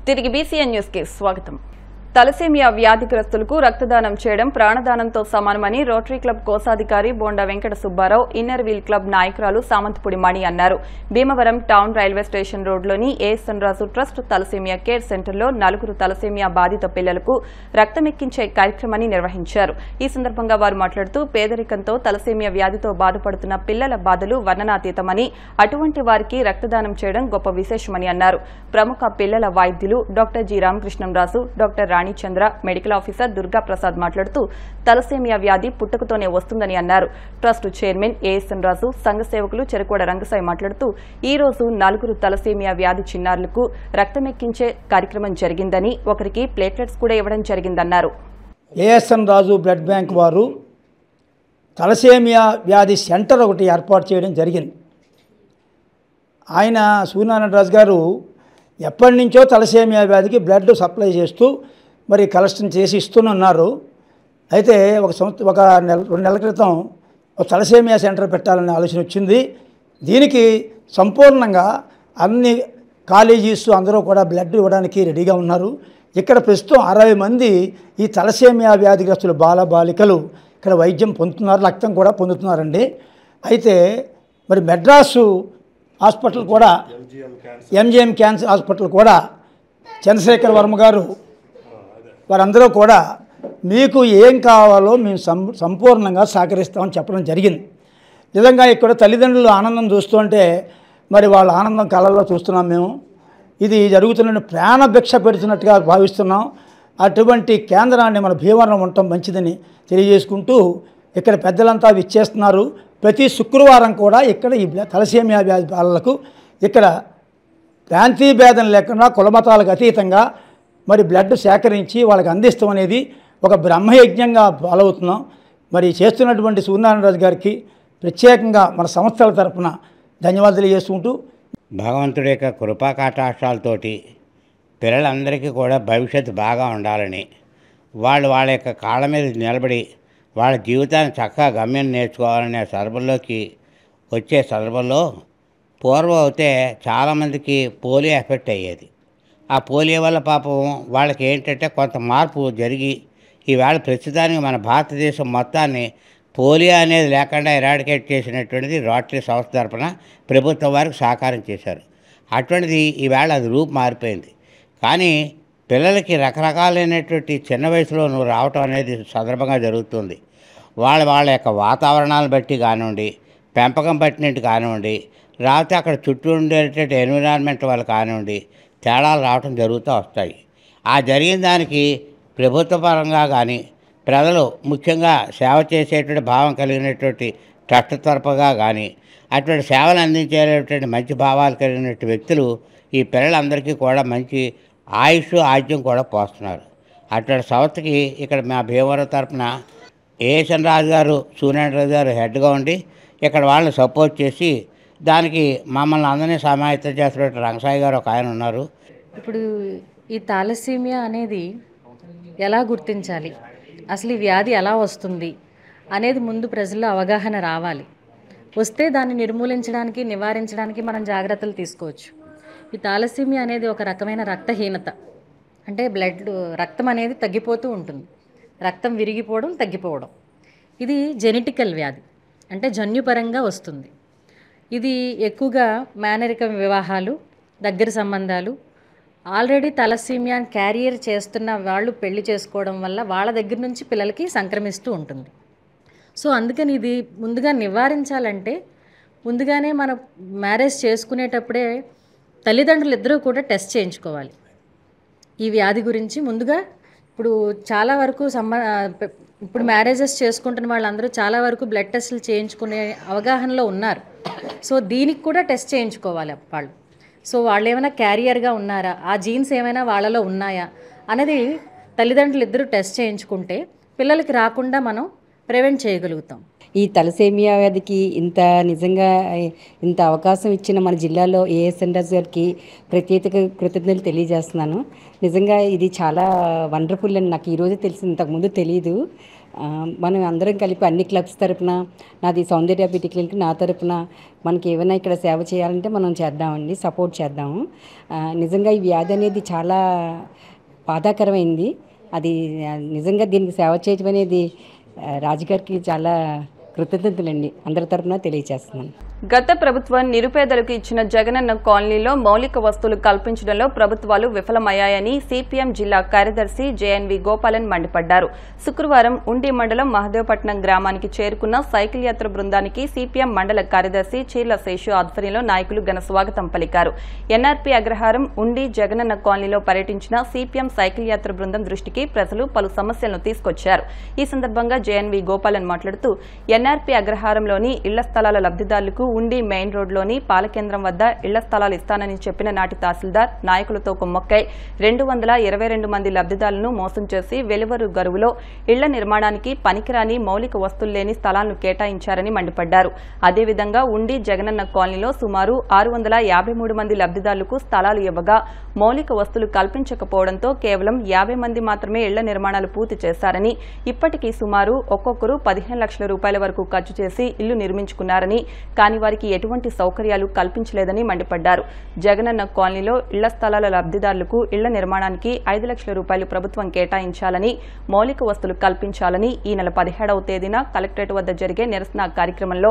తిరిగి BCN news కి స్వాగతం. తలసేమియా వ్యాధిగ్రస్తులకు రక్తదానం చేయడం ప్రాణదానంతో సమానమని రోటరీ క్లబ్ కోశాధికారి Bonda Venkata Subbarao, Inner Wheel Club నాయకురాలు సామంతపుడి మణి అన్నారు. భీమవరం టౌన్ రైల్వే స్టేషన్ రోడ్లోని ASN Raju trust thalassemia care సెంటర్లో 4 తలసేమియా బాధిత పిల్లలకు రక్తమెక్కించే కార్యక్రమాన్ని నిర్వహించారు. ఈ సందర్భంగా వారు మాట్లాడుతూ పేదరికంతో తలసేమియా వ్యాధితో బాధపడుతున్న పిల్లల బాధలు వర్ణనాతీతమని, అటువంటి వారికి రక్తదానం చేయడం గొప్ప విశేషమని అన్నారు. ప్రముఖ పిల్లల వైద్యులు డాక్టర్ జి రామకృష్ణంరాజు, డాక్టర్ చంద్ర, మెడికల్ ఆఫీసర్ దుర్గా ప్రసాద్ మాట్లాడుతూ తలసేమియా వ్యాధి పుట్టుకతోనే వస్తుందని అన్నారు. ట్రస్ట్ చైర్మన్ ఏఎస్ఎన్ రాజు, సంఘ సేవకులు చెరుకోడ రంగసాయి మాట్లాడుతూ ఈ రోజు 4 తలసేమియా వ్యాధి చిన్నారులకు రక్తమెక్కించే కార్యక్రమం జరిగిందని, ఒకరికి ప్లేట్లెట్స్ కూడా ఇవ్వడం జరిగిందన్నారు. ఏఎస్ఎన్ రాజు బ్లడ్ బ్యాంక్ వారు తలసేమియా వ్యాధి సెంటర్ ఒకటి ఏర్పాటు చేయడం జరిగింది. ఆయన సూర్యనారాయణ రాజు గారు ఎప్పటి నుంచో తలసేమియా వ్యాధికి బ్లడ్ సప్లై చేస్తూ మరి కలెక్షన్ చేసి ఇస్తున్నారు. అయితే ఒక 2 నెలల క్రితం ఒక తలసేమియా సెంటర్ పెట్టాలనే ఆలోచన వచ్చింది. దీనికి సంపూర్ణంగా అన్ని కాలేజీస్ అందరూ కూడా బ్లడ్ ఇవ్వడానికి రెడీగా ఉన్నారు. ఇక్కడ ప్రస్తుతం 60 మంది ఈ తలసేమియా వ్యాధిగ్రస్తులు బాలబాలికలు ఇక్కడ వైద్యం పొందుతున్నారు, రక్తం కూడా పొందుతున్నారండి. అయితే మరి మెడ్రాసు హాస్పిటల్ కూడా, ఎంజిఎం క్యాన్సర్ హాస్పిటల్ కూడా చంద్రశేఖర్ వర్మ గారు వారందరూ కూడా మీకు ఏం కావాలో మేము సంపూర్ణంగా సహకరిస్తామని చెప్పడం జరిగింది. నిజంగా ఇక్కడ తల్లిదండ్రులు ఆనందం చూస్తుంటే మరి వాళ్ళ ఆనందం కళ్ళల్లో చూస్తున్నాం మేము. ఇది జరుగుతున్న ప్రాణభిక్ష పెడుతున్నట్టుగా భావిస్తున్నాం. అటువంటి కేంద్రాన్ని మన భీమవరం ఉండటం మంచిదని తెలియజేసుకుంటూ ఇక్కడ పెద్దలంతా విచ్చేస్తున్నారు. ప్రతి శుక్రవారం కూడా ఇక్కడ ఈ తలసేమియా వ్యాధి బాలలకు ఇక్కడ ప్రాంతీయ భేదం లేకుండా కులమతాలకు అతీతంగా మరి బ్లడ్ సేకరించి వాళ్ళకి అందిస్తాం అనేది ఒక బ్రహ్మయజ్ఞంగా పాలవుతున్నాం. మరి చేస్తున్నటువంటి సూర్యనారాయణరాజు గారికి ప్రత్యేకంగా మన సంస్థల తరఫున ధన్యవాదాలు తెలియజేసుకుంటూ, భగవంతుడి యొక్క కృపా కటాక్షాలతోటి పిల్లలందరికీ కూడా భవిష్యత్తు బాగా ఉండాలని, వాళ్ళ యొక్క కాళ్ళ మీద నిలబడి వాళ్ళ జీవితాన్ని చక్కగా గమ్యం నేర్చుకోవాలనే వచ్చే సందర్భంలో పూర్వం అయితే చాలామందికి పోలియో ఎఫెక్ట్ అయ్యేది. ఆ పోలియో వల్ల పాపం వాళ్ళకి ఏంటంటే కొంత మార్పు జరిగి ఈవేళ ప్రస్తుతానికి మన భారతదేశం మొత్తాన్ని పోలియో అనేది లేకుండా ఎరాడికేట్ చేసినటువంటిది రోటరీ సంస్థ తరపున ప్రభుత్వం వారికి సహకారం చేశారు. అటువంటిది ఈవేళ అది రూపు మారిపోయింది. కానీ పిల్లలకి రకరకాలైనటువంటి చిన్న వయసులో రావటం అనేది సందర్భంగా జరుగుతుంది. వాళ్ళ యొక్క వాతావరణాలను బట్టి కానివ్వండి, పెంపకం పట్టినట్టు కానివ్వండి, రాకపోతే అక్కడ చుట్టూ ఉండేటటువంటి ఎన్విరాన్మెంట్ వాళ్ళు కానివ్వండి, తేడాలు రావటం జరుగుతూ వస్తాయి. ఆ జరిగిన దానికి ప్రభుత్వ పరంగా కానీ ప్రజలు ముఖ్యంగా సేవ చేసేటువంటి భావం కలిగినటువంటి ట్రస్ట్ తరపుగా కానీ అటువంటి సేవలు అందించేటటువంటి మంచి భావాలు కలిగినటువంటి వ్యక్తులు ఈ పిల్లలందరికీ కూడా మంచి ఆరోగ్యం కూడా పోస్తున్నారు. అటువంటి సంస్థకి ఇక్కడ మా భీమవరం తరపున ఏఎస్ఎన్ రాజు గారు, సూర్యనారాయణ గారు హెడ్గా ఉండి ఇక్కడ వాళ్ళని సపోర్ట్ చేసి దానికి మమ్మల్ని అందరినీ సమాయత్తం చేస్తున్న రంగసాయి గారు ఒక ఆయన ఉన్నారు. ఇప్పుడు ఈ థాలసీమియా అనేది ఎలా గుర్తించాలి, అసలు ఈ వ్యాధి ఎలా వస్తుంది అనేది ముందు ప్రజల్లో అవగాహన రావాలి. వస్తే దాన్ని నిర్మూలించడానికి, నివారించడానికి మనం జాగ్రత్తలు తీసుకోవచ్చు. ఈ థాలసీమియా అనేది ఒక రకమైన రక్తహీనత, అంటే రక్తం అనేది తగ్గిపోతూ ఉంటుంది. రక్తం విరిగిపోవడం, తగ్గిపోవడం. ఇది జెనెటికల్ వ్యాధి, అంటే జన్యుపరంగా వస్తుంది. ఇది ఎక్కువగా మేనరిక వివాహాలు, దగ్గర సంబంధాలు, ఆల్రెడీ తలసీమియా క్యారియర్ చేస్తున్న వాళ్ళు పెళ్లి చేసుకోవడం వల్ల వాళ్ళ దగ్గర నుంచి పిల్లలకి సంక్రమిస్తూ ఉంటుంది. సో అందుకని ఇది ముందుగా నివారించాలంటే ముందుగానే మనం మ్యారేజ్ చేసుకునేటప్పుడే తల్లిదండ్రులు ఇద్దరూ కూడా టెస్ట్ చేయించుకోవాలి ఈ వ్యాధి గురించి. ముందుగా ఇప్పుడు చాలా వరకు ఇప్పుడు మ్యారేజెస్ చేసుకుంటున్న వాళ్ళందరూ చాలా వరకు బ్లడ్ టెస్టులు చేయించుకునే అవగాహనలో ఉన్నారు. సో దీనికి కూడా టెస్ట్ చేయించుకోవాలి వాళ్ళు. సో వాళ్ళు ఏమైనా క్యారియర్గా ఉన్నారా, ఆ జీన్స్ ఏమైనా వాళ్ళలో ఉన్నాయా అనేది తల్లిదండ్రులు ఇద్దరు టెస్ట్ చేయించుకుంటే పిల్లలకి రాకుండా మనం ప్రివెంట్ చేయగలుగుతాం. ఈ తలసేమియా వ్యాధికి నిజంగా ఇంత అవకాశం ఇచ్చిన మన జిల్లాలో ఏఎస్ఎన్ రాజు గారికి ప్రత్యేక కృతజ్ఞతలు తెలియజేస్తున్నాను. నిజంగా ఇది చాలా వండర్ఫుల్ అని నాకు ఈరోజు తెలిసింది, ఇంతకుముందు తెలియదు. మనం అందరం కలిపి అన్ని క్లబ్స్ తరపున, నాది సౌందర్య బ్యూటీ క్లినిక్, నా తరపున మనకి ఏమైనా ఇక్కడ సేవ చేయాలంటే మనం చేద్దామండి, సపోర్ట్ చేద్దాము. నిజంగా ఈ వ్యాధి అనేది చాలా బాధాకరమైంది. అది నిజంగా దీనికి సేవ చేయడం అనేది రాజుగారికి చాలా కృతజ్ఞతలండి అందరి తరపున తెలియజేస్తున్నాను. గత ప్రభుత్వం నిరుపేదలకు ఇచ్చిన జగనన్న కాలనీలో మౌలిక వస్తువులు కల్పించడంలో ప్రభుత్వాలు విఫలమయ్యాయని సిపిఎం జిల్లా కార్యదర్శి జేఎన్వి గోపాలన్ మండిపడ్డారు. శుక్రవారం ఉండి మండలం మహదేవపట్నం గ్రామానికి చేరుకున్న సైకిల్ యాత్ర బృందానికి సిపిఎం మండల కార్యదర్శి చీర్ల శేషు ఆధ్వర్యంలో నాయకులు ఘన స్వాగతం పలికారు. ఎన్ఆర్పీ అగ్రహారం ఉండి జగనన్న కాలనీలో పర్యటించిన సిపిఎం సైకిల్ యాత్ర బృందం దృష్టికి ప్రజలు పలు సమస్యలను తీసుకొచ్చారు. ఈ సందర్భంగా జేఎన్వి గోపాలన్ మాట్లాడుతూ ఎన్ఆర్పీ అగ్రహారంలోని ఇళ్ల స్థలాల లబ్దిదారులకు ఉండి మెయిన్ రోడ్లోని పాలకేంద్రం వద్ద ఇళ్ల స్థలాలు ఇస్తానని చెప్పిన నాటి తహసీల్దార్ నాయకులతో కుమ్మక్కై 222 మంది లబ్దిదారులను మోసం చేసి వెలువరు గరువులో ఇళ్ల నిర్మాణానికి పనికిరాని మౌలిక వస్తువులు లేని స్థలాలను కేటాయించారని మండిపడ్డారు. అదేవిధంగా ఉండి జగనన్న కాలనీలో సుమారు 653 మంది లబ్దిదారులకు స్థలాలు ఇవ్వగా మౌలిక వస్తువులు కల్పించకపోవడంతో కేవలం 50 మంది మాత్రమే ఇళ్ల నిర్మాణాలు పూర్తి చేశారని, ఇప్పటికీ సుమారు ఒక్కొక్కరు 15 లక్షల రూపాయల వరకు ఖర్చు చేసి ఇల్లు నిర్మించుకున్నారని, కానీ వారికి ఎటువంటి సౌకర్యాలు కల్పించలేదని మండిపడ్డారు. జగనన్న కాలనీలో ఇళ్ల స్థలాల లబ్దిదారులకు ఇళ్ల నిర్మాణానికి 5 లక్షల రూపాయలు ప్రభుత్వం కేటాయించాలని, మౌలిక వస్తువులు కల్పించాలని ఈ నెల 17వ తేదీన కలెక్టరేట్ వద్ద జరిగే నిరసన కార్యక్రమంలో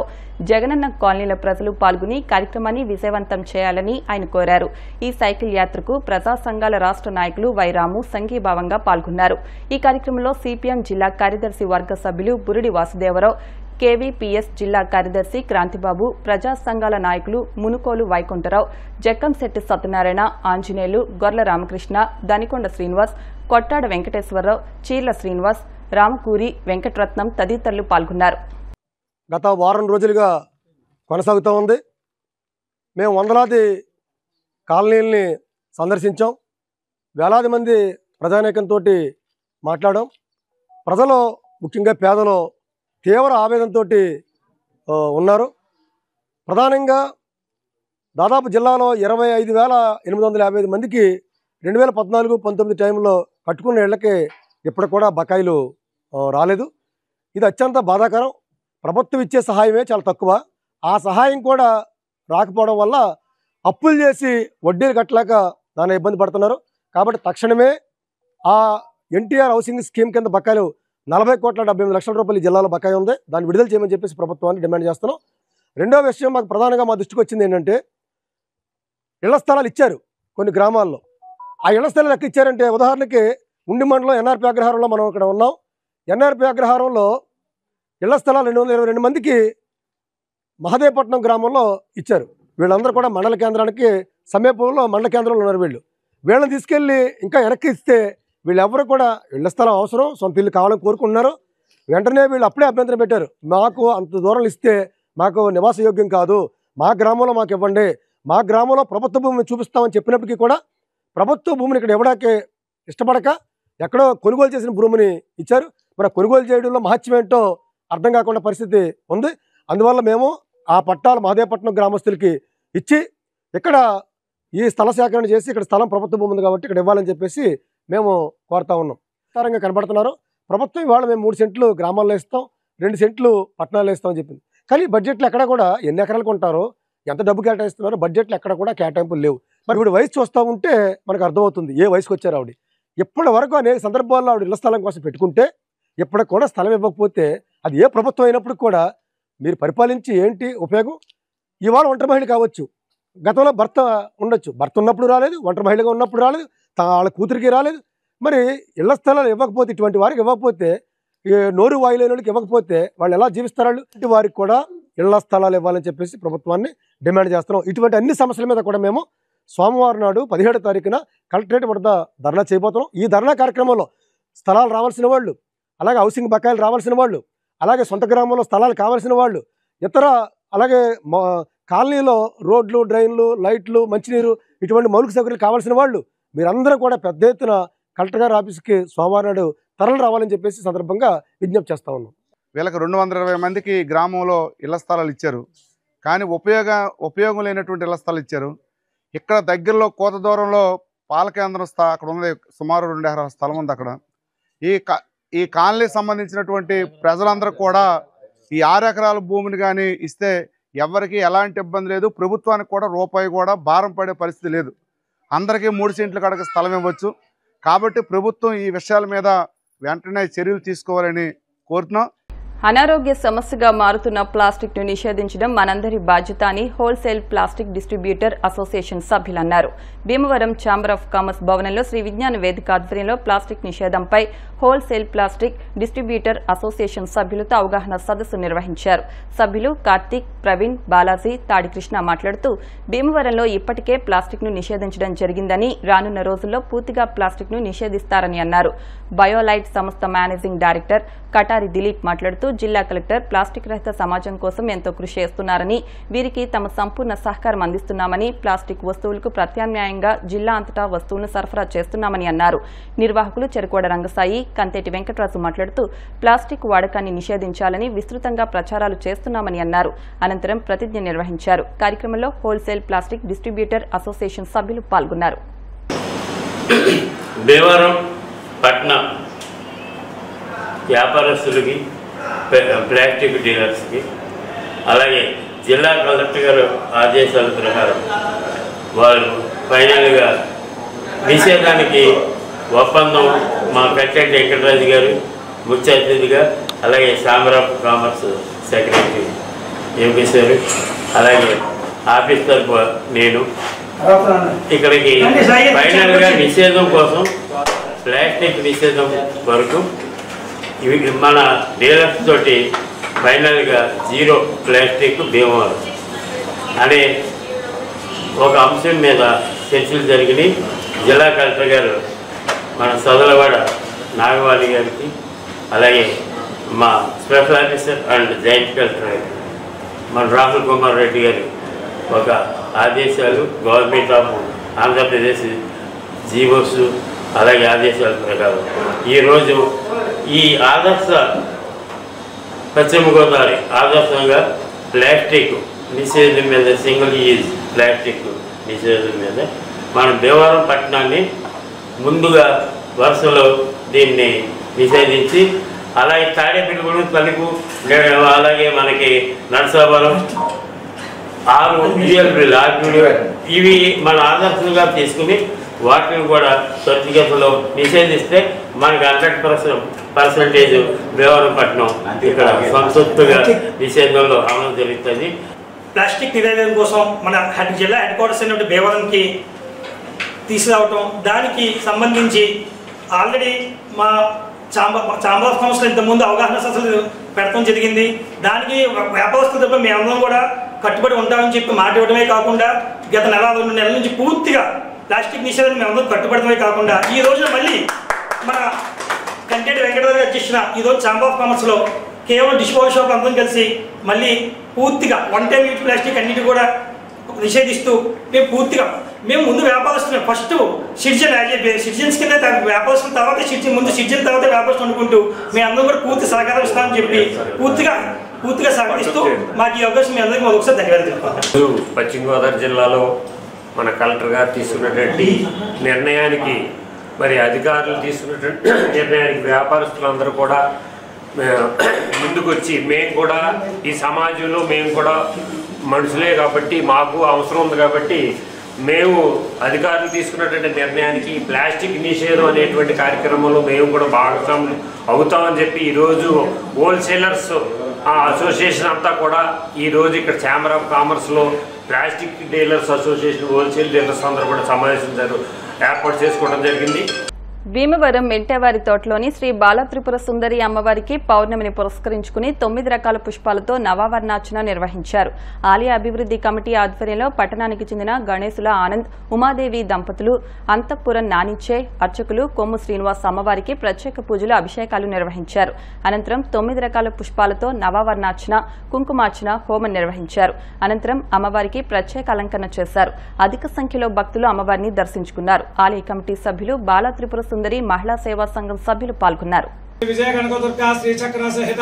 జగనన్న కాలనీల ప్రజలు పాల్గొని కార్యక్రమాన్ని విజయవంతం చేయాలని ఆయన కోరారు. ఈ సైకిల్ యాత్రకు ప్రజా సంఘాల రాష్ట్ర నాయకులు వైరాము సంఘీభావంగా పాల్గొన్నారు. ఈ కార్యక్రమంలో సిపిఎం జిల్లా కార్యదర్శి వర్గ సభ్యులు బురుడి వాసుదేవరావు, కేవీపీఎస్ జిల్లా కార్యదర్శి క్రాంతిబాబు, ప్రజా సంఘాల నాయకులు మునుకోలు వైకుంఠరావు, జక్కంశెట్టి సత్యనారాయణ, ఆంజనేయులు, గొర్ల రామకృష్ణ, దనికొండ శ్రీనివాస్, కొట్టాడ వెంకటేశ్వరరావు, చీర్ల శ్రీనివాస్, రామకూరి వెంకటరత్నం తదితరులు పాల్గొన్నారు. గత వారం రోజులుగా కొనసాగుతూ ఉంది. మేము వందలాది కాలనీల్ని సందర్శించాం. వేలాది మంది ప్రజానీకంతో మాట్లాడాం. ప్రజలు, ముఖ్యంగా పేదలు తీవ్ర ఆవేదనతో ఉన్నారు. ప్రధానంగా దాదాపు జిల్లాలో 25,855 మందికి 2014-19 టైంలో కట్టుకున్న ఇళ్లకి ఇప్పుడు కూడా బకాయిలు రాలేదు. ఇది అత్యంత బాధాకరం. ప్రభుత్వం ఇచ్చే సహాయమే చాలా తక్కువ. ఆ సహాయం కూడా రాకపోవడం వల్ల అప్పులు చేసి వడ్డీలు కట్టలేక నానా ఇబ్బంది పడుతున్నారు. కాబట్టి తక్షణమే ఆ ఎన్టీఆర్ హౌసింగ్ స్కీమ్ కింద బకాయిలు 40,78 లక్షల రూపాయలు ఈ జిల్లాలో బకాయి ఉంది. దాన్ని విడుదల చేయమని చెప్పేసి ప్రభుత్వాన్ని డిమాండ్ చేస్తున్నాం. రెండో విషయం మాకు ప్రధానంగా మా దృష్టికి వచ్చింది ఏంటంటే, ఇళ్ల స్థలాలు ఇచ్చారు కొన్ని గ్రామాల్లో. ఆ ఇళ్ల స్థలాలు ఎక్కడ ఇచ్చారంటే, ఉదాహరణకి ఉండి మండలం ఎన్ఆర్పీ అగ్రహారంలో మనం ఇక్కడ ఉన్నాం. ఎన్ఆర్పీ అగ్రహారంలో ఇళ్ల స్థలాలు 222 మందికి మహదేవపట్నం గ్రామంలో ఇచ్చారు. వీళ్ళందరూ కూడా మండల కేంద్రానికి సమీపంలో మండల కేంద్రంలో ఉన్నారు. వీళ్ళని తీసుకెళ్ళి ఇంకా వెనక్కి ఇస్తే వీళ్ళెవరు కూడా ఇళ్ల స్థలం అవసరం, సొంత ఇల్లు కావాలని కోరుకుంటున్నారు. వెంటనే వీళ్ళు అప్పుడే అభ్యంతరం పెట్టారు. మాకు అంత దూరం ఇస్తే మాకు నివాస యోగ్యం కాదు, మా గ్రామంలో మాకు ఇవ్వండి, మా గ్రామంలో ప్రభుత్వ భూమిని చూపిస్తామని చెప్పినప్పటికీ కూడా ప్రభుత్వ భూమిని ఇక్కడ ఇవ్వడానికి ఇష్టపడక ఎక్కడో కొనుగోలు చేసిన భూమిని ఇచ్చారు. మరి కొనుగోలు చేయడంలో మహత్యం ఏంటో అర్థం కాకుండా పరిస్థితి ఉంది. అందువల్ల మేము ఆ పట్టాలు మహదేవపట్నం గ్రామస్తులకి ఇచ్చి ఇక్కడ ఈ స్థల సేకరణ చేసి ఇక్కడ స్థలం ప్రభుత్వ భూమి ఉంది కాబట్టి ఇక్కడ ఇవ్వాలని చెప్పేసి మేము కోరుతా ఉన్నాం. విస్తారంగా కనబడుతున్నారు. ప్రభుత్వం ఇవాళ మేము 3 సెంట్లు గ్రామాల్లో ఇస్తాం, 2 సెంట్లు పట్టణాల్లో ఇస్తామని చెప్పింది. కానీ బడ్జెట్లో ఎక్కడ కూడా ఎన్ని ఎకరాలు కొంటారో, ఎంత డబ్బు కేటాయిస్తున్నారో బడ్జెట్లో ఎక్కడ కూడా కేటాయింపులు లేవు. మరి ఇప్పుడు వయసు చూస్తూ ఉంటే మనకు అర్థమవుతుంది ఏ వయసుకు వచ్చారు ఆవిడ. ఇప్పటి వరకు అనేక సందర్భాల్లో ఆవిడ ఇళ్ల స్థలం కోసం పెట్టుకుంటే ఇప్పటికి కూడా స్థలం ఇవ్వకపోతే అది ఏ ప్రభుత్వం అయినప్పుడు కూడా మీరు పరిపాలించి ఏంటి ఉపయోగం? ఇవాళ ఒంటరి మహిళ కావచ్చు, గతంలో భర్త ఉండొచ్చు, భర్త ఉన్నప్పుడు రాలేదు, ఒంటరి మహిళగా ఉన్నప్పుడు రాలేదు, వాళ్ళ కూతురికి రాలేదు. మరి ఇళ్ల స్థలాలు ఇవ్వకపోతే, ఇటువంటి వారికి ఇవ్వకపోతే, నోరు వాయులేని వాళ్ళకి ఇవ్వకపోతే వాళ్ళు ఎలా జీవిస్తారు? వాళ్ళు ఇటు వారికి కూడా ఇళ్ల స్థలాలు ఇవ్వాలని చెప్పేసి ప్రభుత్వాన్ని డిమాండ్ చేస్తున్నాం. ఇటువంటి అన్ని సమస్యల మీద కూడా మేము సోమవారం నాడు 17వ తారీఖున కలెక్టరేట్ వద్ద ధర్నా చేయబోతున్నాం. ఈ ధర్నా కార్యక్రమంలో స్థలాలు రావాల్సిన వాళ్ళు, అలాగే హౌసింగ్ బకాయిలు రావాల్సిన వాళ్ళు, అలాగే సొంత గ్రామంలో స్థలాలు కావాల్సిన వాళ్ళు, ఇతర అలాగే కాలనీలో రోడ్లు, డ్రైన్లు, లైట్లు, మంచినీరు ఇటువంటి మౌలిక సౌకర్యాలు కావాల్సిన వాళ్ళు మీరందరూ కూడా పెద్ద ఎత్తున కలెక్టర్ గారి ఆఫీస్కి సోమవారం నాడు తరలి రావాలని చెప్పేసి సందర్భంగా విజ్ఞప్తి చేస్తా ఉన్నాం. వీళ్ళకి 220 మందికి గ్రామంలో ఇళ్ల స్థలాలు ఇచ్చారు. కానీ ఉపయోగం లేనటువంటి ఇళ్ల స్థలాలు ఇచ్చారు. ఇక్కడ దగ్గరలో కోత దూరంలో పాల కేంద్రం అక్కడ ఉంది, సుమారు 2 ఎకరాల స్థలం ఉంది. అక్కడ ఈ కాలనీకి సంబంధించినటువంటి ప్రజలందరూ కూడా ఈ 6 ఎకరాల భూమిని కానీ ఇస్తే ఎవరికి ఎలాంటి ఇబ్బంది లేదు. ప్రభుత్వానికి కూడా రూపాయి కూడా భారం పడే పరిస్థితి లేదు. అందరికీ 3 సెంట్ల కాడకి స్థలం ఇవ్వచ్చు. కాబట్టి ప్రభుత్వం ఈ విషయాల మీద వెంటనే చర్యలు తీసుకోవాలని కోరుతున్నాం. అనారోగ్య సమస్యగా మారుతున్న ప్లాస్టిక్ ను నిషేధించడం మనందరి బాధ్యత అని హోల్సేల్ ప్లాస్టిక్ డిస్ట్రిబ్యూటర్ అసోసియేషన్ సభ్యులన్నారు. భీమవరం ఛాంబర్ ఆఫ్ కామర్స్ భవనంలో శ్రీ విజ్ఞాన వేదిక ఆధ్వర్యంలో ప్లాస్టిక్ నిషేధంపై హోల్సేల్ ప్లాస్టిక్ డిస్ట్రిబ్యూటర్ అసోసియేషన్ సభ్యులతో అవగాహన సదస్సు నిర్వహించారు. సభ్యులు కార్తీక్, ప్రవీణ్, బాలాజీ, తాడికృష్ణ మాట్లాడుతూ భీమవరంలో ఇప్పటికే ప్లాస్టిక్ ను నిషేధించడం జరిగిందని, రానున్న రోజుల్లో పూర్తిగా ప్లాస్టిక్ ను నిషేధిస్తారని అన్నారు. బయోలైట్ సంస్థ మేనేజింగ్ డైరెక్టర్ కటారి దిలీప్ మాట్లాడుతూ జిల్లా కలెక్టర్ ప్లాస్టిక్ రహిత సమాజం కోసం ఎంతో కృషి చేస్తున్నారని, వీరికి తమ సంపూర్ణ సహకారం అందిస్తున్నామని, ప్లాస్టిక్ వస్తువులకు ప్రత్యామ్నాయంగా జిల్లా అంతటా వస్తువులను సరఫరా చేస్తున్నామని అన్నారు. నిర్వాహకులు చెరుకోడ రంగసాయి, కంతేటి వెంకటరాజు మాట్లాడుతూ ప్లాస్టిక్ వాడకాన్ని నిషేధించాలని విస్తృతంగా ప్రచారాలు చేస్తున్నామని అన్నారు. అనంతరం ప్రతిజ్ఞ నిర్వహించారు. కార్యక్రమంలో హోల్సేల్ ప్లాస్టిక్ డిస్ట్రిబ్యూటర్ అసోసియేషన్ సభ్యులు పాల్గొన్నారు. భీమవరం పట్న వ్యాపారస్తులకి, ప్లాస్టిక్ డీలర్స్కి, అలాగే జిల్లా కలెక్టర్ గారు ఆదేశాల ప్రకారం వాళ్ళు ఫైనల్గా నిషేధానికి ఒప్పందం మా కట్టెట్టి వెంకటరాజు గారు ముఖ్య అతిథిగా, అలాగే ఛాంబర్ ఆఫ్ కామర్స్ సెక్రటరీ ఎంపీసారు, అలాగే ఆఫీస్ తరఫు నేను ఇక్కడికి ఫైనల్గా నిషేధం కోసం, ప్లాస్టిక్ నిషేధం వరకు ఇవి మన డీలర్స్ తోటి ఫైనల్గా జీరో ప్లాస్టిక్ భీమవరం అనే ఒక అంశం మీద చర్చలు జరిగినాయి. జిల్లా కలెక్టర్ గారు మన సదలవాడ నాగవాణి గారికి, అలాగే మా special officer and joint collector మన రాహుల్ కుమార్ రెడ్డి గారు ఒక ఆదేశాలు, గవర్నమెంట్ ఆఫ్ ఆంధ్రప్రదేశ్ జీవోస్ అలాగే ఆదేశాల ప్రకారం ఈరోజు ఈ ఆదర్శ పశ్చిమ గోదావరి ఆదర్శంగా ప్లాస్టిక్ నిషేధం మీద, సింగిల్ యూజ్ ప్లాస్టిక్ నిషేధం మీద మన భీమవరం పట్టణాన్ని ముందుగా వరుసలో దీన్ని నిషేధించి, అలాగే తాడేపల్లిగూడెం, తలుపు, అలాగే మనకి నరసాపురం 6 యూఎల్బీలు ఇవి మన ఆదర్శంగా తీసుకుని వాటిని కూడా త్వరితగతిలో నిషేధిస్తే మనకి 100% భీమవరం పట్టణం ఇక్కడ సంతృప్తిగా నిషేధంలో అమలు జరుగుతుంది. ప్లాస్టిక్ నిషేధం కోసం మన జిల్లా హెడ్ క్వార్టర్స్ అయినటువంటి భీమవరంకి తీసుకురావటం, దానికి సంబంధించి ఆల్రెడీ మా ఛాంబర్ ఆఫ్ కామర్స్లో ఇంతకుముందు అవగాహన సదస్సులు పెట్టడం జరిగింది. దానికి వ్యాపారస్తుల తరపున మేమందరం కూడా కట్టుబడి ఉంటామని చెప్పి మాట ఇవ్వడమే కాకుండా గత 2 నెలల నుంచి పూర్తిగా ప్లాస్టిక్ నిషేధాన్ని మేమందరం కట్టుబడమే కాకుండా ఈ రోజున మళ్ళీ మన కంటేటి వెంకటరాజు అధ్యక్షున ఈరోజు ఛాంబర్ ఆఫ్ కామర్స్లో కేవలం డిస్పోజల్ షాప్ అందరం కలిసి మళ్ళీ పూర్తిగా 1 టైం యూజ్ ప్లాస్టిక్ అన్నిటి కూడా నిషేధిస్తూ మేము ముందు వ్యాపారస్తులు ఫస్ట్ సిటిజన్స్ కింద వ్యాపారస్తుల తర్వాత ముందు సిటిజన్ తర్వాత వ్యాపారస్తులు అనుకుంటూ మేము అందరం కూడా పూర్తి సహకారం ఇస్తామని చెప్పి పూర్తిగా సహకరిస్తూ మాకు ఈ అవకాశం మీ అందరికీ ఒకసారి ధన్యవాదాలు తెలుపుకుంటాం. పశ్చిమ గోదావరి జిల్లాలో మన కలెక్టర్ గారు తీసుకున్నటువంటి నిర్ణయానికి, మరి అధికారులు తీసుకున్నటువంటి నిర్ణయానికి వ్యాపారస్తులందరూ కూడా ముందుకొచ్చి మేము కూడా ఈ సమాజంలో మేము కూడా మనుషులే కాబట్టి మాకు అవసరం ఉంది కాబట్టి మేము అధికారులు తీసుకున్నటువంటి నిర్ణయానికి ప్లాస్టిక్ నిషేధం అనేటువంటి కార్యక్రమంలో మేము కూడా భాగస్వాములు అవుతామని చెప్పి ఈరోజు హోల్సేలర్స్ అసోసియేషన్ అంతా కూడా ఈరోజు ఇక్కడ ఛాంబర్ ఆఫ్ కామర్స్లో plastic dealers association, wholesale dealers అందరూ కూడా సమావేశం ఏర్పాటు చేసుకోవడం జరిగింది. భీమవరం మెంటేవారి తోటలోని శ్రీ బాలత్రిపుర సుందరి అమ్మవారికి పౌర్ణమిని పురస్కరించుకుని 9 రకాల పుష్పాలతో నవావర్ణార్చన నిర్వహించారు. ఆలయ అభివృద్ధి కమిటీ ఆధ్వర్యంలో పట్టణానికి చెందిన గణేశుల ఆనంద్, ఉమాదేవి దంపతులు, అంతఃపురం నానిచ్చే అర్చకులు కొమ్ము శ్రీనివాస్ అమ్మవారికి ప్రత్యేక పూజలు, అభిషేకాలు నిర్వహించారు. అనంతరం 9 రకాల పుష్పాలతో నవావర్ణార్చన, కుంకుమార్చన, హోమం నిర్వహించారు. అనంతరం అమ్మవారికి ప్రత్యేక అలంకరణ చేశారు. అధిక సంఖ్యలో భక్తులు అమ్మవారిని దర్శించుకున్నారు. ఆలయ కమిటీ సభ్యులు, బాలత్రిపుర సుందరి మహిళా సేవా సంఘం సభ్యులు పాల్గొన్నారు. విజయ కనకదుర్గ శ్రీచక్ర సహిత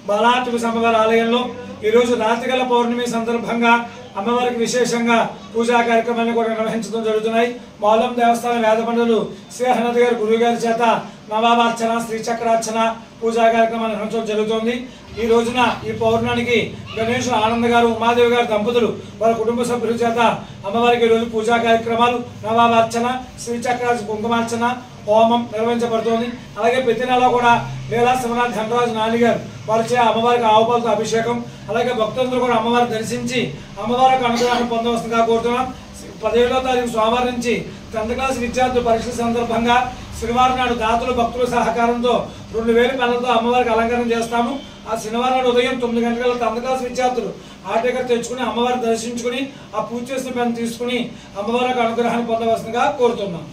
బాలాత్రిపుర అమ్మవారి ఆలయంలో ఈరోజు రాత్రిగల పౌర్ణమి సందర్భంగా అమ్మవారికి విశేషంగా పూజా కార్యక్రమాన్ని కూడా నిర్వహించడం జరుగుతున్నాయి. మౌలం దేవస్థాన వేద పండితులు శ్రీహనద్ గారి గురువు గారి చేత నవాబార్చన శ్రీచక్రార్చన పూజా కార్యక్రమాన్ని నిర్వహించడం జరుగుతుంది. ఈ రోజున ఈ పౌర్ణానికి గణేష్ ఆనంద్ గారు ఉమాదేవి గారి దంపతులు వారి కుటుంబ సభ్యుల చేత అమ్మవారికి ఈరోజు పూజా కార్యక్రమాలు నవాబార్చన శ్రీచక్రార్చన కుంకుమార్చన హోమం నిర్వహించబడుతోంది. అలాగే ప్రతి నెల కూడా లీలా శివనాథ్ ధనరాజు నానిగారు వారిచే అమ్మవారికి ఆవుపాలతో అభిషేకం, అలాగే భక్తులందరూ కూడా అమ్మవారిని దర్శించి అమ్మవారికి అనుగ్రహాన్ని పొందవలసిందిగా కోరుతున్నాం. 17వ తారీఖు సోమవారం నుంచి 10th క్లాస్ విద్యార్థుల పరీక్షల సందర్భంగా శనివారం నాడు దాతలు భక్తుల సహకారంతో 2000 పెన్నులతో అమ్మవారికి అలంకరణ చేస్తాము. ఆ శనివారం నాడు ఉదయం 9 గంటల 10th క్లాస్ విద్యార్థులు ఆటోకర్ తెచ్చుకుని అమ్మవారిని దర్శించుకుని ఆ పూజ చేసిన పెన్ను తీసుకుని అమ్మవారికి అనుగ్రహాన్ని పొందవలసిందిగా కోరుతున్నాం.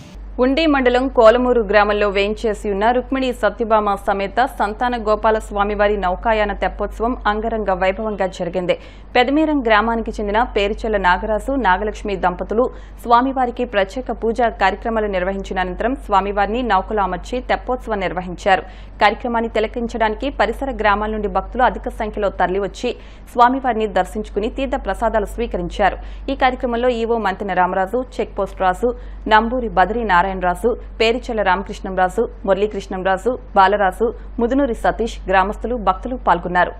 ఉండి మండలం కోలమూరు గ్రామంలో వేంచేసి ఉన్న రుక్మిణి సత్యభామ సమేత సంతాన గోపాల స్వామివారి నౌకాయాన తెప్పోత్సవం అంగరంగ వైభవంగా జరిగింది. పెదమీరం గ్రామానికి చెందిన పేరుచెల్ల నాగరాజు నాగలక్ష్మి దంపతులు స్వామివారికి ప్రత్యేక పూజా కార్యక్రమాలు నిర్వహించిన అనంతరం స్వామివారిని నౌకలో అమర్చి తెప్పోత్సవం నిర్వహించారు. కార్యక్రమాన్ని తిలకించడానికి పరిసర గ్రామాల నుండి భక్తులు అధిక సంఖ్యలో తరలివచ్చి స్వామివారిని దర్శించుకుని తీర్థ ప్రసాదాలు స్వీకరించారు. ఈ కార్యక్రమంలో EO Manthina Ramaraju, check post Raju, Namburi Badri Narayanaraju, Perichella Ramakrishnamraju, Muralikrishnamraju, Balaraju, Mudunuri Satish, గ్రామస్తులు, భక్తులు పాల్గొన్నారు.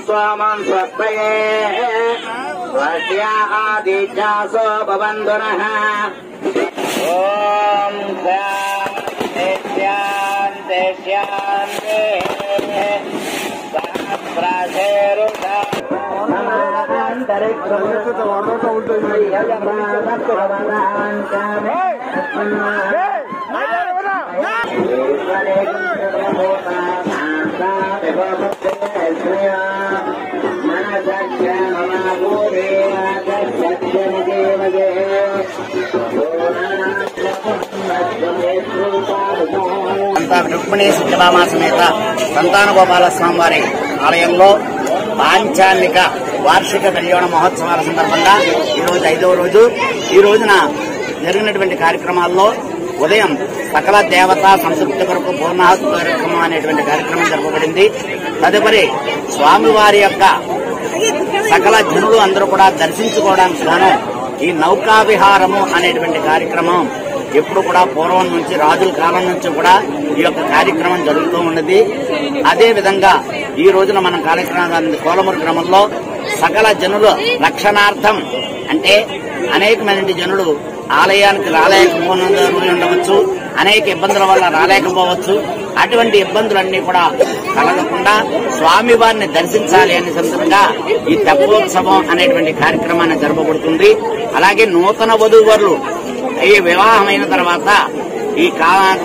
स्वामं स्वस्पये स्वस्या आदित्यासो भवन्तुनः ॐ शान्ति शान्ति రుక్మిణి సత్యభామ సమేత సంతాన గోపాల స్వామివారి ఆలయంలో పాంచాలిక వార్షిక కళ్యాణ మహోత్సవాల సందర్భంగా ఈరోజు 5వ రోజు. ఈ రోజున జరిగినటువంటి కార్యక్రమాల్లో ఉదయం సకల దేవతా సంతృప్తి కొరకు పూర్ణాహుతి కార్యక్రమం అనేటువంటి కార్యక్రమం జరపబడింది. తదుపరి స్వామివారి యొక్క సకల జనులు అందరూ కూడా దర్శించుకోవడానికి గాను ఈ నౌకా విహారము అనేటువంటి కార్యక్రమం ఎప్పుడు కూడా పూర్వం నుంచి రాజుల కాలం నుంచి కూడా ఈ యొక్క కార్యక్రమం జరుగుతూ ఉన్నది. అదే విధంగా ఈ రోజున మనం కార్యక్రమం కోలమూరు గ్రామంలో సకల జనులు రక్షణార్థం అంటే అనేకమైన జనులు ఆలయానికి రాలేకపోయి ఉండవచ్చు, అనేక ఇబ్బందుల వల్ల రాలేకపోవచ్చు. అటువంటి ఇబ్బందులన్నీ కూడా కలగకుండా స్వామివారిని దర్శించాలి అనే సందర్భంగా ఈ తెప్పోత్సవం అనేటువంటి కార్యక్రమాన్ని జరపబడుతుంది. అలాగే నూతన వధూవరులు ఈ వివాహమైన తర్వాత ఈ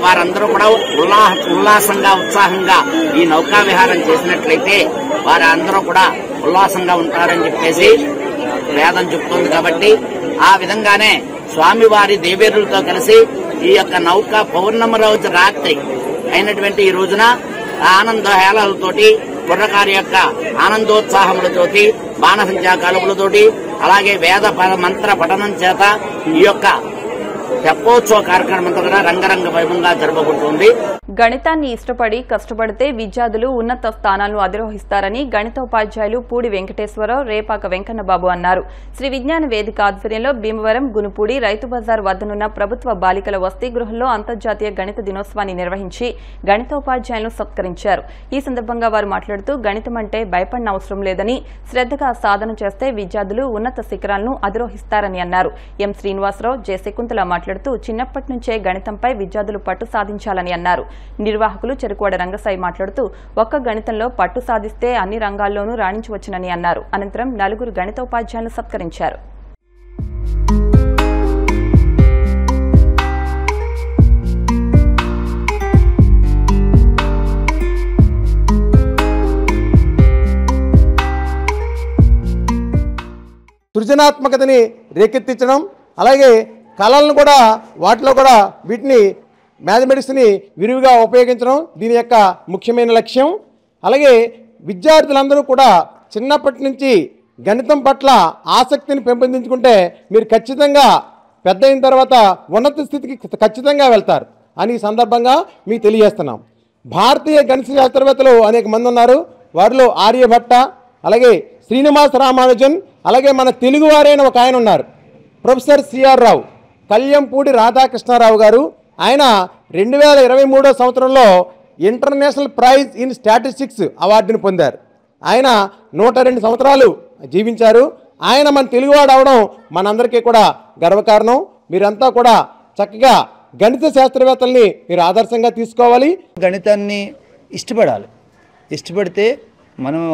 వారందరూ కూడా ఉల్లాసంగా ఉత్సాహంగా ఈ నౌకా విహారం చేసినట్లయితే వారందరూ కూడా ఉల్లాసంగా ఉంటారని చెప్పేసి వేదం చెప్తుంది. కాబట్టి ఆ విధంగానే స్వామివారి దేవేరులతో కలిసి ఈ యొక్క నౌక పౌర్ణమి రోజు రాత్రి అయినటువంటి ఈ రోజున ఆనంద హేళలతోటి కుర్రకారి యొక్క ఆనందోత్సాహములతోటి బాణసంచా కాలుపులతోటి అలాగే వేద మంత్ర పఠనం చేత ఈ యొక్క తెప్పోత్సవ కార్యక్రమం అంతా కూడా రంగరంగ వైభవంగా జరగబోతుంది. గణితాన్ని ఇష్టపడి కష్టపడితే విద్యార్థులు ఉన్నత స్థానాలను అధిరోహిస్తారని గణితోపాధ్యాయులు పూడి వెంకటేశ్వరరావు, రేపాక వెంకన్నబాబు అన్నారు. శ్రీ విజ్ఞాన వేదిక ఆధ్వర్యంలో భీమవరం, గునుపూడి, రైతు బజార్ వద్దనున్న ప్రభుత్వ బాలికల వసతి గృహంలో అంతర్జాతీయ గణిత దినోత్సవాన్ని నిర్వహించి గణితోపాధ్యాయులను సత్కరించారు. ఈ సందర్భంగా వారు మాట్లాడుతూ గణితం అంటే భయపడిన అవసరం లేదని, శ్రద్దగా సాధన చేస్తే విద్యార్థులు ఉన్నత శిఖరాలను అధిరోహిస్తారని అన్నారు. ఎం శ్రీనివాసరావు, జె శకుంతల మాట్లాడుతూ చిన్నప్పటి నుంచే గణితంపై విద్యార్థులు పట్టు సాధించాలని అన్నారు. నిర్వాహకులు చెరుకువాడ రంగసాయి మాట్లాడుతూ ఒక్క గణితంలో పట్టు సాధిస్తే అన్ని రంగాల్లోనూ రాణించవచ్చునని అన్నారు. అనంతరం నలుగురు గణితోపాధ్యాయులను సత్కరించారు. సృజనాత్మకతని రేకెత్తించడం, అలాగే కళలను కూడా వాటిలో కూడా వీటిని మ్యాథమెటిక్స్ని విరివిగా ఉపయోగించడం దీని యొక్క ముఖ్యమైన లక్ష్యం. అలాగే విద్యార్థులందరూ కూడా చిన్నప్పటి నుంచి గణితం పట్ల ఆసక్తిని పెంపొందించుకుంటే మీరు ఖచ్చితంగా పెద్ద అయిన తర్వాత ఉన్నత స్థితికి ఖచ్చితంగా వెళ్తారు అని సందర్భంగా మీకు తెలియజేస్తున్నాం. భారతీయ గణిత శాస్త్రవేత్తలు అనేక మంది ఉన్నారు. వారిలో ఆర్యభట్ట, అలాగే శ్రీనివాస రామానుజన్, అలాగే మన తెలుగువారైన ఒక ఆయన ఉన్నారు, ప్రొఫెసర్ సిఆర్ రావు, కళ్యంపూడి రాధాకృష్ణారావు గారు. ఆయన 2023 సంవత్సరంలో ఇంటర్నేషనల్ ప్రైజ్ ఇన్ స్టాటిస్టిక్స్ అవార్డుని పొందారు. ఆయన 102 సంవత్సరాలు జీవించారు. ఆయన మన తెలుగువాడు అవడం మనందరికీ కూడా గర్వకారణం. మీరంతా కూడా చక్కగా గణిత శాస్త్రవేత్తల్ని మీరు ఆదర్శంగా తీసుకోవాలి. గణితాన్ని ఇష్టపడాలి. ఇష్టపడితే మనం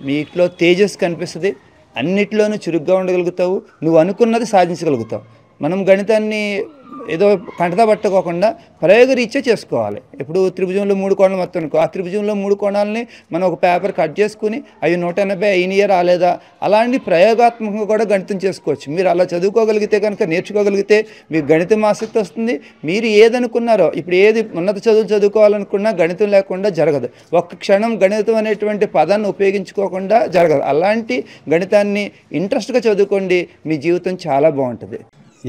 మీట్లో తేజస్ కనిపిస్తుంది, అన్నిట్లోనూ చురుగ్గా ఉండగలుగుతావు, నువ్వు అనుకున్నది సాధించగలుగుతావు. మనం గణితాన్ని ఏదో కంటతా పట్టుకోకుండా ప్రయోగరీత్యా చేసుకోవాలి. ఇప్పుడు త్రిభుజంలో 3 కోణాలు మొత్తం అనుకో, ఆ త్రిభుజంలో 3 కోణాలని మనం ఒక పేపర్ కట్ చేసుకుని అవి 180 అయినయా రాలేదా, అలాంటి ప్రయోగాత్మకంగా కూడా గణితం చేసుకోవచ్చు. మీరు అలా చదువుకోగలిగితే కనుక, నేర్చుకోగలిగితే మీకు గణితం ఆసక్తి వస్తుంది. మీరు ఏదనుకున్నారో, ఇప్పుడు ఏది ఉన్నత చదువులు చదువుకోవాలనుకున్నా గణితం లేకుండా జరగదు. ఒక్క క్షణం గణితం అనేటువంటి పదాన్ని ఉపయోగించుకోకుండా జరగదు. అలాంటి గణితాన్ని ఇంట్రెస్ట్గా చదువుకోండి, మీ జీవితం చాలా బాగుంటుంది.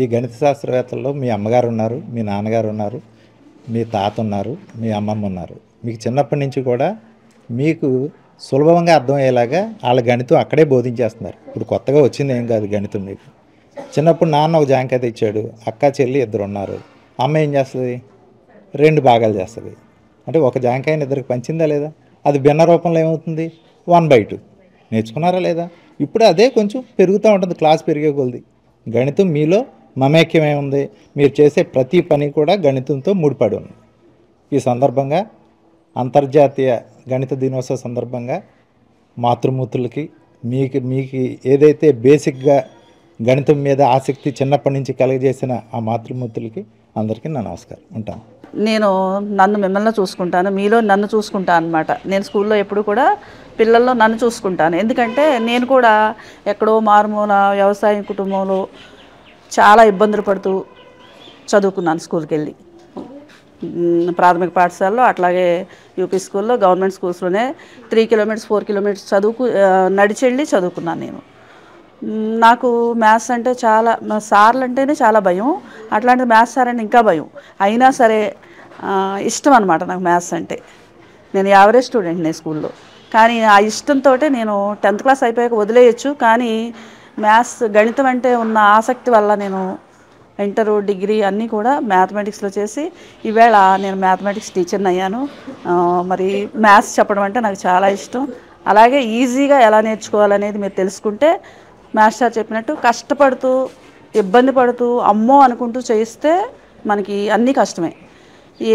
ఈ గణిత శాస్త్రవేత్తల్లో మీ అమ్మగారు ఉన్నారు, మీ నాన్నగారు ఉన్నారు, మీ తాత ఉన్నారు, మీ అమ్మమ్మ ఉన్నారు. మీకు చిన్నప్పటి నుంచి కూడా మీకు సులభంగా అర్థమయ్యేలాగా వాళ్ళ గణితం అక్కడే బోధించేస్తున్నారు. ఇప్పుడు కొత్తగా వచ్చింది ఏం కాదు గణితం. మీకు చిన్నప్పుడు నాన్న ఒక జాంకాయ తెచ్చాడు, అక్క చెల్లి 2 ఉన్నారు. అమ్మ ఏం చేస్తుంది? 2 భాగాలు చేస్తుంది. అంటే ఒక జాంకాయని 2కి పంచిందా లేదా? అది భిన్న రూపంలో ఏమవుతుంది? 1/2 నేర్చుకున్నారా లేదా? ఇప్పుడు అదే కొంచెం పెరుగుతూ ఉంటుంది, క్లాస్ పెరిగే కొలది. గణితం మీలో మమేక్యమే ఉంది. మీరు చేసే ప్రతి పని కూడా గణితంతో ముడిపడి ఉంది. ఈ సందర్భంగా అంతర్జాతీయ గణిత దినోత్సవ సందర్భంగా మాతృమూర్తులకి మీకు ఏదైతే బేసిక్గా గణితం మీద ఆసక్తి చిన్నప్పటి నుంచి కలుగజేసిన ఆ మాతృమూర్తులకి అందరికీ నా నమస్కారం. ఉంటాను. నేను నన్ను మిమ్మల్ని చూసుకుంటాను, మీలో నన్ను చూసుకుంటాను అనమాట. నేను స్కూల్లో ఎప్పుడు కూడా పిల్లల్లో నన్ను చూసుకుంటాను. ఎందుకంటే నేను కూడా ఎక్కడో మారుమూల వ్యవసాయ కుటుంబంలో చాలా ఇబ్బందులు పడుతూ చదువుకున్నాను. స్కూల్కి వెళ్ళి ప్రాథమిక పాఠశాలలో, అట్లాగే యూపీ స్కూల్లో, గవర్నమెంట్ స్కూల్స్లోనే 3 కిలోమీటర్స్ 4 కిలోమీటర్స్ నడిచి వెళ్ళి చదువుకున్నాను నేను. నాకు మ్యాథ్స్ అంటే చాలా, సార్లు అంటేనే చాలా భయం. అట్లాంటి మ్యాథ్స్ సార్ అంటే ఇంకా భయం. అయినా సరే ఇష్టం అనమాట నాకు మ్యాథ్స్ అంటే. నేను యావరేజ్ స్టూడెంట్ నేను స్కూల్లో, కానీ ఆ ఇష్టంతో నేను 10th క్లాస్ అయిపోయాక వదిలేయచ్చు. కానీ మ్యాథ్స్ గణితం అంటే ఉన్న ఆసక్తి వల్ల నేను ఇంటర్, డిగ్రీ అన్నీ కూడా మ్యాథమెటిక్స్లో చేసి ఈవేళ నేను మ్యాథమెటిక్స్ టీచర్ని అయ్యాను. మరి మ్యాథ్స్ చెప్పడం అంటే నాకు చాలా ఇష్టం. అలాగే ఈజీగా ఎలా నేర్చుకోవాలనేది మీరు తెలుసుకుంటే, మాస్టర్ చెప్పినట్టు కష్టపడుతూ ఇబ్బంది పడుతూ అమ్మో అనుకుంటూ చేయిస్తే మనకి అన్నీ కష్టమే.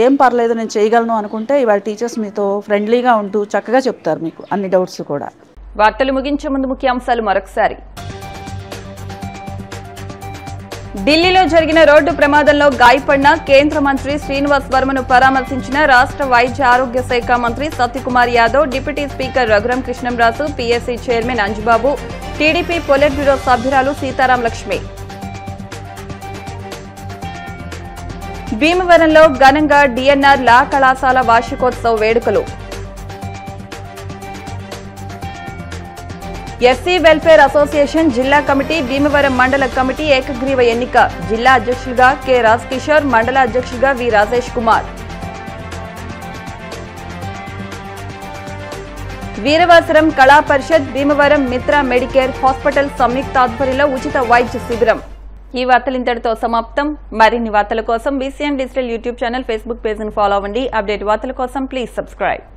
ఏం పర్లేదు నేను చేయగలను అనుకుంటే ఇవాళ టీచర్స్ మీతో ఫ్రెండ్లీగా ఉంటూ చక్కగా చెప్తారు మీకు అన్ని డౌట్స్ కూడా. వార్తలు ముగించే ముందు ముఖ్యాంశాలు మరొకసారి. ఢిల్లీలో జరిగిన రోడ్డు ప్రమాదంలో గాయపడిన కేంద్ర మంత్రి శ్రీనివాస్ వర్మను పరామర్శించిన రాష్ట్ర వైద్య ఆరోగ్య శాఖ మంత్రి Satyakumar Yadav, deputy speaker Raghuram Krishnamraju, PSC chairman Anjubabu, TDP polit bureau సభ్యురాలు సీతారాం లక్ష్మి. భీమవరంలో ఘనంగా డిఎన్ఆర్ లా కళాశాల వార్షికోత్సవ వేడుకలు. ఎస్సీ వెల్ఫేర్ అసోసియేషన్ జిల్లా కమిటీ భీమవరం మండల కమిటీ ఏకగ్రీవ ఎన్నిక. జిల్లా అధ్యక్షులుగా కె రాజ్ కిషోర్, మండల అధ్యక్షులుగా వి రాజేష్ కుమార్. వీరవాసరం కళా పరిషత్ భీమవరం మిత్ర మెడికేర్ హాస్పిటల్ సంయుక్త ఆధ్వర్యంలో ఉచిత వైద్య శిబిరం. ఈ వార్తలు ఇంతటితో సమాప్తం. మరిన్ని వార్తల కోసం BCN digital YouTube channel, Facebook page ను ఫాలో అవ్వండి. అప్డేట్ వార్తల కోసం ప్లీజ్ సబ్స్క్రైబ్.